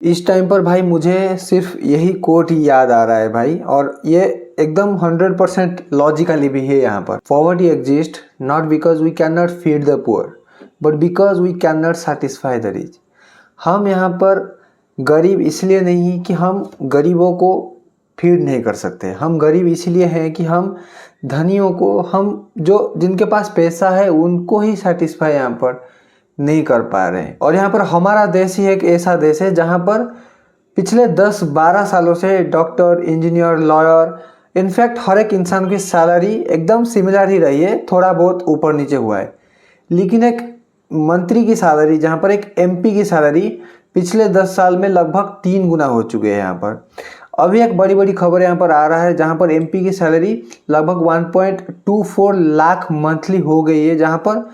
इस टाइम पर भाई मुझे सिर्फ यही कोट ही याद आ रहा है भाई, और ये एकदम 100% लॉजिकली भी है यहाँ पर। Poverty exist not because we can not feed the poor but because we can not satisfy the rich. हम यहाँ पर गरीब इसलिए नहीं कि हम गरीबों को फीड नहीं कर सकते, हम गरीब इसलिए हैं कि हम धनियों को, हम जो जिनके पास पैसा है उनको ही सेटिस्फाई यहाँ पर नहीं कर पा रहे हैं। और यहाँ पर हमारा देश ही एक ऐसा देश है जहाँ पर पिछले 10-12 सालों से डॉक्टर, इंजीनियर, लॉयर, इनफैक्ट हर एक इंसान की सैलरी एकदम सिमिलर ही रही है, थोड़ा बहुत ऊपर नीचे हुआ है। लेकिन एक मंत्री की सैलरी, जहाँ पर एक एमपी की सैलरी पिछले 10 साल में लगभग 3 गुना हो चुके हैं। यहाँ पर अभी एक बड़ी खबर यहाँ पर आ रहा है जहाँ पर एमपी की सैलरी लगभग 1.24 लाख मंथली हो गई है, जहाँ पर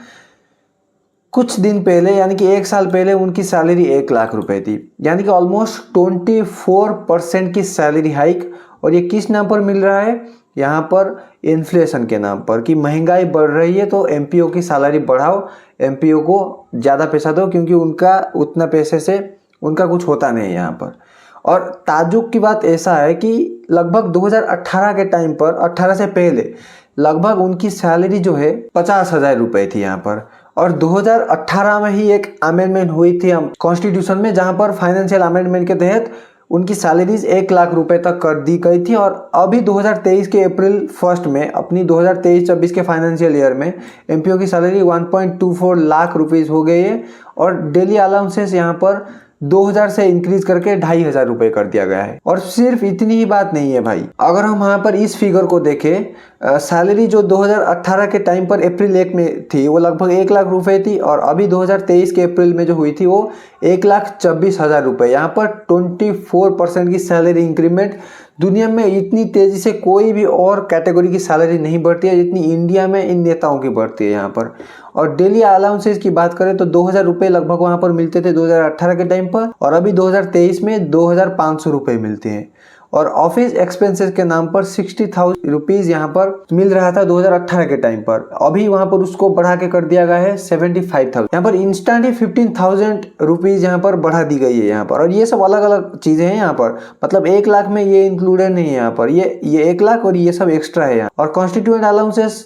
कुछ दिन पहले यानी कि 1 साल पहले उनकी सैलरी 1 लाख रुपए थी, यानी कि ऑलमोस्ट 24% की सैलरी हाइक। और ये किस नाम पर मिल रहा है? यहाँ पर इन्फ्लेशन के नाम पर, कि महंगाई बढ़ रही है तो एमपीओ की सैलरी बढ़ाओ, एमपीओ को ज़्यादा पैसा दो, क्योंकि उनका उतना पैसे से उनका कुछ होता नहीं है यहाँ पर। और ताज्जुब की बात ऐसा है कि लगभग 2018 के टाइम पर, 18 से पहले लगभग उनकी सैलरी जो है 50,000 रुपये थी यहाँ पर। और 2018 में ही एक अमेंडमेंट हुई थी हम कॉन्स्टिट्यूशन में, जहाँ पर फाइनेंशियल अमेंडमेंट के तहत उनकी सैलरीज 1 लाख रुपए तक कर दी गई थी। और अभी 2023 के अप्रैल 1 में, अपनी 2023-24 के फाइनेंशियल ईयर में एमपीओ की सैलरी 1.24 लाख रुपीज़ हो गई है। और डेली अलाउंसेस यहाँ पर 2000 से इंक्रीज करके 2500 रुपये कर दिया गया है। और सिर्फ इतनी ही बात नहीं है भाई, अगर हम यहाँ पर इस फिगर को देखें, सैलरी जो 2018 के टाइम पर अप्रैल 1 में थी वो लगभग 1 लाख रुपए थी, और अभी 2023 के अप्रैल में जो हुई थी वो 1,24,000 रुपये। यहाँ पर 24% की सैलरी इंक्रीमेंट। दुनिया में इतनी तेज़ी से कोई भी और कैटेगरी की सैलरी नहीं बढ़ती है जितनी इंडिया में इन नेताओं की बढ़ती है यहाँ पर। और डेली अलाउंसेस की बात करें तो 2000 रुपये लगभग वहाँ पर मिलते थे 2018 के टाइम पर, और अभी 2023 में 2500 रुपये मिलते हैं। और ऑफिस एक्सपेंसेस के नाम पर 60,000 रुपीज़ यहाँ पर मिल रहा था 2018 के टाइम पर, अभी वहाँ पर उसको बढ़ा के कर दिया गया है 75,000। यहाँ पर इंस्टेंट ही 15,000 रुपीज़ यहाँ पर बढ़ा दी गई है यहाँ पर। और ये सब अलग अलग चीज़ें हैं यहाँ पर, मतलब 1 लाख में ये इंक्लूडेड नहीं है यहाँ पर, ये 1 लाख और ये सब एक्स्ट्रा है यहाँ। और कॉन्स्टिट्यूएंट अलाउंसेस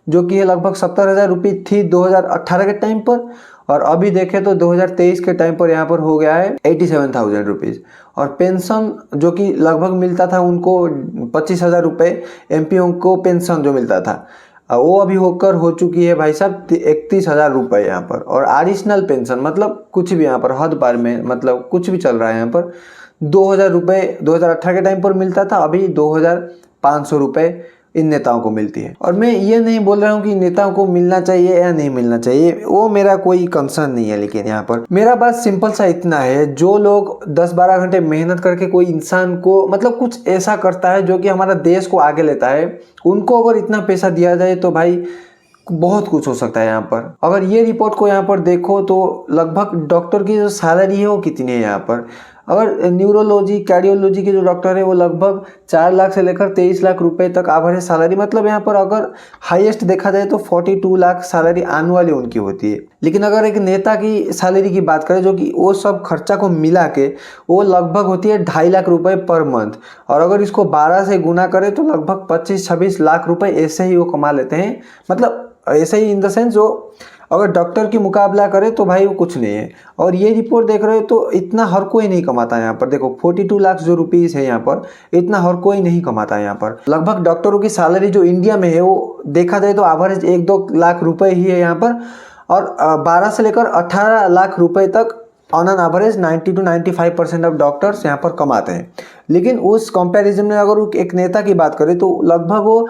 जो कि लगभग 70,000 रुपये थी 2018 के टाइम पर, और अभी देखें तो 2023 के टाइम पर यहाँ पर हो गया है 87,000 रुपीज़। और पेंशन जो कि लगभग मिलता था उनको 25,000 रुपये, एमपीओ को पेंशन जो मिलता था वो अभी होकर हो चुकी है भाई साहब 31,000 रुपये यहाँ पर। और एडिशनल पेंशन मतलब कुछ भी यहाँ पर हद पार में, मतलब कुछ भी चल रहा है यहाँ पर। 2,000 रुपये 2018 के टाइम पर मिलता था, अभी 2,500 रुपये इन नेताओं को मिलती है। और मैं ये नहीं बोल रहा हूँ कि नेताओं को मिलना चाहिए या नहीं मिलना चाहिए, वो मेरा कोई कंसर्न नहीं है। लेकिन यहाँ पर मेरा बात सिंपल सा इतना है, जो लोग 10-12 घंटे मेहनत करके कोई इंसान को मतलब कुछ ऐसा करता है जो कि हमारा देश को आगे लेता है, उनको अगर इतना पैसा दिया जाए तो भाई बहुत कुछ हो सकता है यहाँ पर। अगर ये रिपोर्ट को यहाँ पर देखो तो लगभग डॉक्टर की जो सैलरी है वो कितनी है यहाँ पर। अगर न्यूरोलॉजी, कार्डियोलॉजी के जो डॉक्टर है वो लगभग 4 लाख से लेकर 23 लाख रुपए तक एवरेज सैलरी, मतलब यहाँ पर अगर हाईएस्ट देखा जाए तो 42 लाख सैलरी एनुअली उनकी होती है। लेकिन अगर एक नेता की सैलरी की बात करें जो कि वो सब खर्चा को मिला के वो लगभग होती है 2.5 लाख रुपए पर मंथ, और अगर इसको 12 से गुना करें तो लगभग 25-26 लाख रुपए ऐसे ही वो कमा लेते हैं। मतलब ऐसे ही इन द सेंस जो अगर डॉक्टर की मुकाबला करे तो भाई वो कुछ नहीं है। और ये रिपोर्ट देख रहे हो तो इतना हर कोई नहीं कमाता है यहाँ पर। देखो 42 लाख जो रुपीज़ है यहाँ पर, इतना हर कोई नहीं कमाता है यहाँ पर। लगभग डॉक्टरों की सैलरी जो इंडिया में है वो देखा जाए तो एवरेज 1-2 लाख रुपए ही है यहाँ पर, और 12 से लेकर 18 लाख रुपए तक on an average 90-95% of doctors यहाँ पर कमाते हैं। लेकिन उस कंपैरिजन में अगर एक नेता की बात करें तो लगभग वो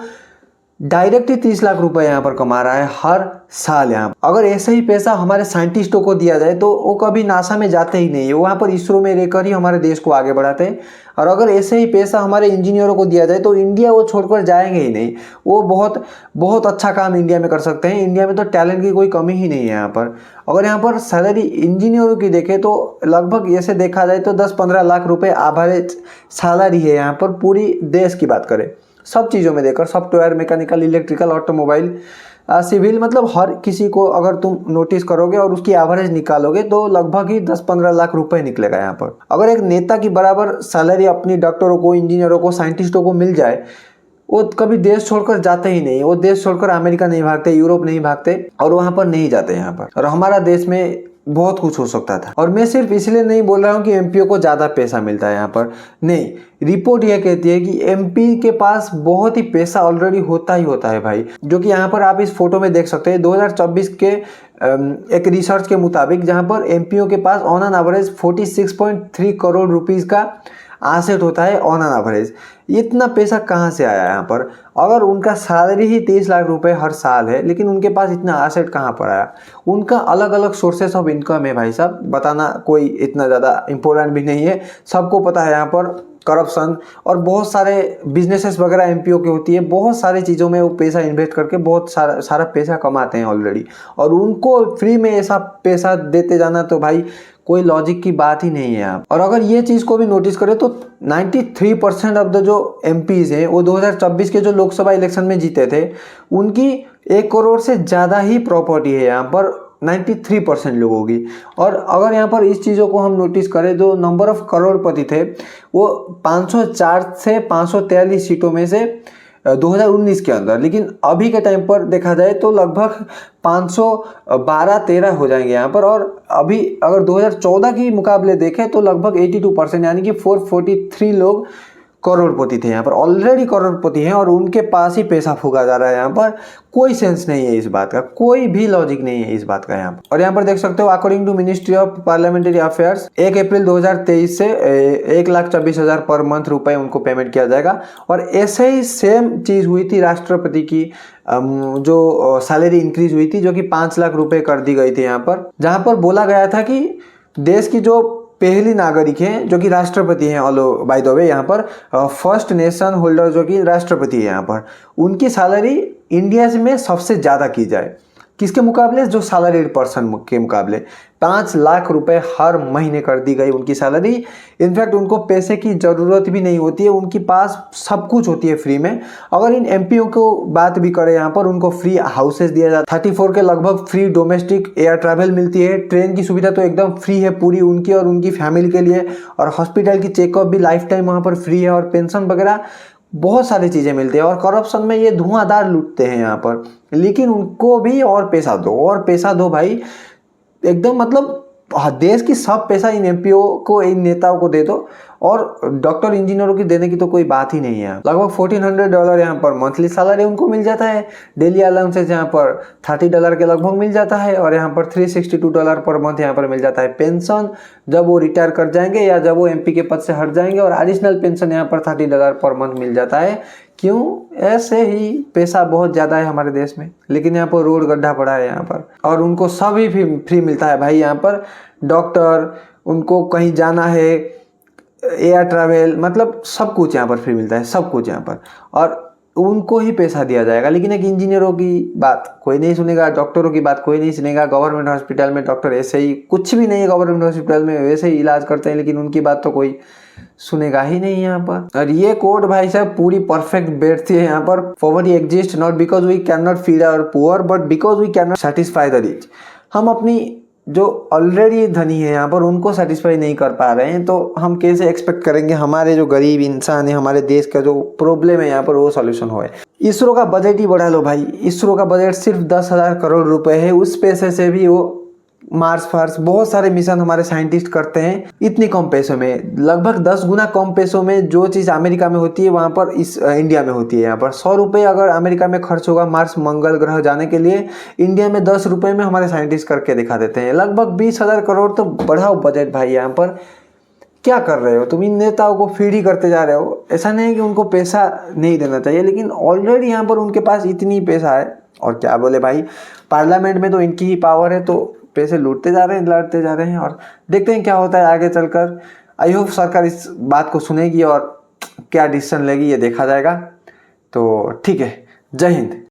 डायरेक्ट ही 30 लाख रुपए यहाँ पर कमा रहा है हर साल। यहाँ अगर ऐसा ही पैसा हमारे साइंटिस्टों को दिया जाए तो वो कभी नासा में जाते ही नहीं है, वो वहाँ पर इसरो में रहकर ही हमारे देश को आगे बढ़ाते हैं। और अगर ऐसे ही पैसा हमारे इंजीनियरों को दिया जाए तो इंडिया वो छोड़कर जाएंगे ही नहीं। वो बहुत बहुत अच्छा काम इंडिया में कर सकते हैं। इंडिया में तो टैलेंट की कोई कमी ही नहीं है यहाँ पर। अगर यहाँ पर सैलरी इंजीनियरों की देखें तो लगभग ऐसे देखा जाए तो 10-15 लाख रुपए एवरेज सैलरी है यहाँ पर, पूरी देश की बात करें सब चीज़ों में देखकर, software, mechanical, electrical, automobile civil मतलब हर किसी को अगर तुम नोटिस करोगे और उसकी एवरेज निकालोगे तो लगभग ही 10-15 लाख रुपए निकलेगा यहाँ पर। अगर एक नेता की बराबर सैलरी अपनी डॉक्टरों को, इंजीनियरों को, साइंटिस्टों को मिल जाए, वो कभी देश छोड़कर जाते ही नहीं। वो देश छोड़कर अमेरिका नहीं भागते, यूरोप नहीं भागते और वहां पर नहीं जाते यहाँ पर। और हमारा देश में बहुत कुछ हो सकता था। और मैं सिर्फ इसलिए नहीं बोल रहा हूँ कि एमपीओ को ज्यादा पैसा मिलता है यहाँ पर, नहीं। रिपोर्ट यह कहती है कि एमपी के पास बहुत ही पैसा ऑलरेडी होता ही होता है भाई, जो कि यहाँ पर आप इस फोटो में देख सकते हैं। 2024 के एक रिसर्च के मुताबिक जहाँ पर एमपीओ के pass on an average 46.3 crore rupees का एसेट होता है ऑन एन एवरेज। इतना पैसा कहाँ से आया यहाँ पर? अगर उनका सैलरी ही 30 लाख रुपए हर साल है, लेकिन उनके पास इतना एसेट कहाँ पर आया? उनका अलग अलग सोर्सेस ऑफ इनकम है भाई साहब, बताना कोई इतना ज़्यादा इम्पोर्टेंट भी नहीं है। सबको पता है यहाँ पर करप्शन और बहुत सारे बिजनेसेस वगैरह एमपीओ की होती है। बहुत सारी चीज़ों में वो पैसा इन्वेस्ट करके बहुत सारा पैसा कमाते हैं ऑलरेडी, और उनको फ्री में ऐसा पैसा देते जाना तो भाई कोई लॉजिक की बात ही नहीं है यहाँ। और अगर ये चीज़ को भी नोटिस करें तो 93% ऑफ द जो एमपीज हैं वो 2024 के जो लोकसभा इलेक्शन में जीते थे, उनकी 1 करोड़ से ज़्यादा ही प्रॉपर्टी है यहाँ पर 93% लोगों की। और अगर यहाँ पर इस चीज़ों को हम नोटिस करें, जो नंबर ऑफ करोड़पति थे वो 504 से 543 सीटों में से 2019 के अंदर, लेकिन अभी के टाइम पर देखा जाए तो लगभग 512-13 हो जाएंगे यहाँ पर। और अभी अगर 2014 की मुकाबले देखें तो लगभग 82% यानी कि 443 लोग करोड़पति थे यहाँ पर, ऑलरेडी करोड़पति हैं और उनके पास ही पैसा फूका जा रहा है यहाँ पर। कोई सेंस नहीं है इस बात का, कोई भी लॉजिक नहीं है इस बात का यहाँ पर। और यहाँ पर देख सकते हो according to Ministry of Parliamentary Affairs 1 April 2023 से 1,24,000 पर मंथ रुपए उनको पेमेंट किया जाएगा। और ऐसे ही सेम चीज हुई थी राष्ट्रपति की जो सैलरी इंक्रीज हुई थी, जो कि 5 लाख रुपए कर दी गई थी यहाँ पर, जहाँ पर बोला गया था कि देश की जो पहली नागरिक हैं जो कि राष्ट्रपति हैं, ऑलो बाय द वे यहाँ पर फर्स्ट नेशन होल्डर जो कि राष्ट्रपति है यहाँ पर, उनकी सैलरी इंडिया में सबसे ज़्यादा की जाए। किसके मुकाबले? जो सैलरीड पर्सन के मुकाबले 5 लाख रुपए हर महीने कर दी गई उनकी सैलरी। इनफैक्ट उनको पैसे की ज़रूरत भी नहीं होती है, उनके पास सब कुछ होती है फ्री में। अगर इन एमपीओ को बात भी करें यहाँ पर, उनको फ्री हाउसेस दिया जाता है, 34 के लगभग फ्री डोमेस्टिक एयर ट्रैवल मिलती है, ट्रेन की सुविधा तो एकदम फ्री है पूरी उनकी और उनकी फैमिली के लिए, और हॉस्पिटल की चेकअप भी लाइफ टाइम वहाँ पर फ्री है, और पेंशन वगैरह बहुत सारी चीज़ें मिलती है। और करप्शन में ये धुआंधार लूटते हैं यहाँ पर, लेकिन उनको भी और पैसा दो, और पैसा दो भाई एकदम, मतलब देश की सब पैसा इन एमपीओ को, इन नेताओं को दे दो, और डॉक्टर इंजीनियरों की देने की तो कोई बात ही नहीं है। लगभग $1,400 यहाँ पर मंथली सैलरी उनको मिल जाता है। डेली अलाउंसेस यहाँ पर $30 के लगभग मिल जाता है, और यहाँ पर $362 पर मंथ यहाँ पर मिल जाता है पेंशन, जब वो रिटायर कर जाएंगे या जब वो एमपी के पद से हट जाएंगे। और एडिशनल पेंशन यहाँ पर $30 पर मंथ मिल जाता है। क्यों? ऐसे ही पैसा बहुत ज़्यादा है हमारे देश में, लेकिन यहाँ पर रोड गड्ढा पड़ा है यहाँ पर, और उनको सभी फ्री मिलता है भाई यहाँ पर। डॉक्टर, उनको कहीं जाना है, एयर ट्रैवल, मतलब सब कुछ यहाँ पर फ्री मिलता है, सब कुछ यहाँ पर, और उनको ही पैसा दिया जाएगा। लेकिन एक इंजीनियरों की बात कोई नहीं सुनेगा, डॉक्टरों की बात कोई नहीं सुनेगा। गवर्नमेंट हॉस्पिटल में डॉक्टर ऐसे ही, कुछ भी नहीं है गवर्नमेंट हॉस्पिटल में, वैसे ही इलाज करते हैं, लेकिन उनकी बात तो कोई सुनेगा ही नहीं यहाँ पर। और ये कोड भाई साहब पूरी परफेक्ट बैठती है यहाँ पर। Poverty exist not because we can not feed our poor, but because we can not satisfy the rich. हम अपनी जो ऑलरेडी धनी है यहाँ पर उनको सेटिस्फाई नहीं कर पा रहे हैं, तो हम कैसे एक्सपेक्ट करेंगे हमारे जो गरीब इंसान है, हमारे देश का जो प्रॉब्लम है यहाँ पर, वो सॉल्यूशन होए। इसरो का बजट ही बढ़ा लो भाई। इसरो का बजट सिर्फ 10,000 करोड़ रुपए है। उस पैसे से भी वो मार्स फार्स बहुत सारे मिशन हमारे साइंटिस्ट करते हैं, इतनी कम पैसों में, लगभग 10 गुना कम पैसों में। जो चीज़ अमेरिका में होती है वहाँ पर इस इंडिया में होती है। यहाँ पर 100 रुपये अगर अमेरिका में खर्च होगा मार्स मंगल ग्रह जाने के लिए, इंडिया में 10 रुपये में हमारे साइंटिस्ट करके दिखा देते हैं। लगभग 20,000 करोड़ तो बढ़ाओ बजट भाई। यहाँ पर क्या कर रहे हो तुम? इन नेताओं को फीड ही करते जा रहे हो। ऐसा नहीं है कि उनको पैसा नहीं देना चाहिए, लेकिन ऑलरेडी यहाँ पर उनके पास इतनी पैसा है। और क्या बोले भाई, पार्लियामेंट में तो इनकी ही पावर है, तो पैसे लूटते जा रहे हैं, लड़ते जा रहे हैं, और देखते हैं क्या होता है आगे चलकर। आई होप सरकार इस बात को सुनेगी और क्या डिसीजन लेगी ये देखा जाएगा। तो ठीक है, जय हिंद।